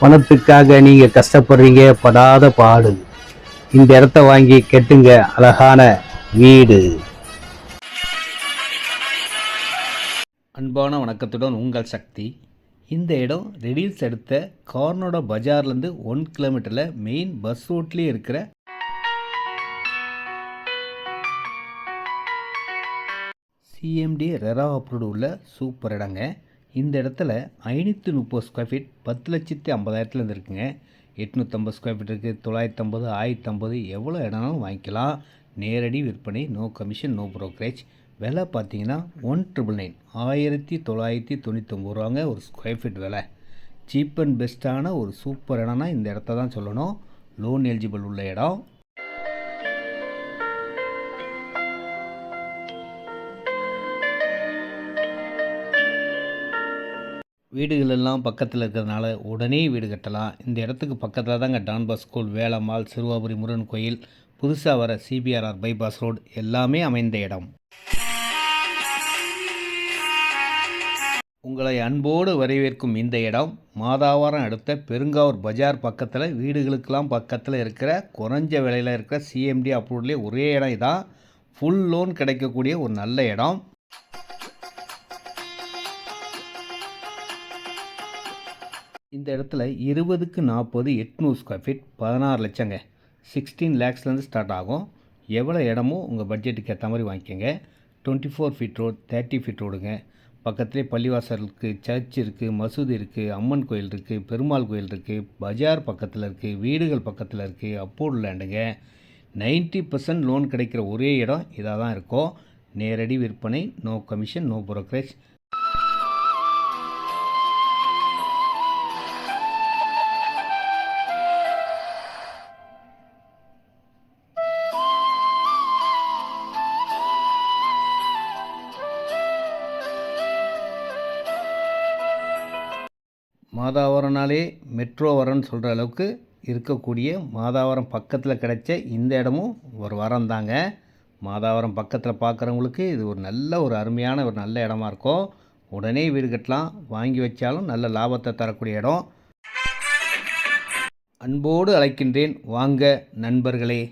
பணத்துக்காக நீங்கள் கஷ்டப்படுறீங்க, படாத பாடு. இந்த இடத்த வாங்கி கெட்டுங்க அழகான வீடு. அன்பான வணக்கத்துடன் உங்கள் சக்தி. இந்த இடம் ரெடில்ஸ் அடுத்த கார்னோட பஜார்லேருந்து 1 கிலோமீட்டரில் மெயின் பஸ் ரோட்லேயே இருக்கிற சிஎம்டி ரெரா அப்ரூவ்டு உள்ள சூப்பர் இடங்க. இந்த இடத்துல 530 ஸ்கொயர் ஃபீட் 10,50,000 இருக்குங்க. 850 ஸ்கொயர் ஃபீட் இருக்குது, 950, 1050, எவ்வளோ இடம்னாலும் வாங்கிக்கலாம். நேரடி விற்பனை, நோ கமிஷன், நோ ப்ரோக்கரேஜ். விலை பார்த்தீங்கன்னா 1,999 1999 ரூபாங்க ஒரு ஸ்கொயர் ஃபீட் விலை. சீப் அண்ட் பெஸ்ட்டான ஒரு சூப்பர் இடம்னா இந்த இடத்த தான் சொல்லணும். லோன் எலிஜிபிள் உள்ள இடம். வீடுகள் எல்லாம் பக்கத்தில் இருக்கிறதுனால உடனே வீடு கட்டலாம். இந்த இடத்துக்கு பக்கத்தில் தாங்க டான்பா ஸ்கூல், வேலம்மாள், சிறுவாபுரி முருகன் கோயில், புதுசாக வர சிபிஆர்ஆர் பைபாஸ் ரோடு எல்லாமே அமைந்த இடம். உங்களை அன்போடு வரவேற்கும் இந்த இடம் மாதாவரம் அடுத்த பெருங்காவூர் பஜார் பக்கத்தில், வீடுகளுக்கெல்லாம் பக்கத்தில் இருக்கிற குறைஞ்ச விலையில் இருக்கிற சிஎம்டி அப்ரூவ்ட்லேயே ஒரே இடம் இதான். ஃபுல் லோன் கிடைக்கக்கூடிய ஒரு நல்ல இடம். இந்த இடத்துல 20க்கு 40 800 ஸ்கொயர் ஃபீட் 16 லட்சங்க. 16 லேக்ஸ்லேருந்து ஸ்டார்ட் ஆகும். எவ்வளோ இடமும் உங்கள் பட்ஜெட்டுக்கு ஏற்ற மாதிரி வாங்கிக்கோங்க. 24 ஃபீட் ரோடு, 30 ஃபீட் ரோடுங்க. பக்கத்துலேயே பள்ளிவாசல் இருக்குது, சர்ச் இருக்குது, மசூதி இருக்குது, அம்மன் கோயில் இருக்குது, பெருமாள் கோயில் இருக்குது, பஜார் பக்கத்தில் இருக்குது, வீடுகள் பக்கத்தில் இருக்குது, அப்போர்டு லேண்டுங்க. 90% லோன் கிடைக்கிற ஒரே இடம் இதாக தான் இருக்கும். நேரடி விற்பனை, நோ கமிஷன், நோ ப்ரோக்கரேஜ். மாதாவரம்னாலே மெட்ரோ வரன்னு சொல்கிற அளவுக்கு இருக்கக்கூடிய, மாதாவரம் பக்கத்தில் கிடைச்ச இந்த இடமும் ஒரு வரம் தாங்க. மாதாவரம் பக்கத்தில் பார்க்குறவங்களுக்கு இது ஒரு அருமையான ஒரு நல்ல இடமா இருக்கும். உடனே வீடு கட்டலாம், வாங்கி வச்சாலும் நல்ல லாபத்தை தரக்கூடிய இடம். அன்போடு அழைக்கின்றேன், வாங்க நண்பர்களே.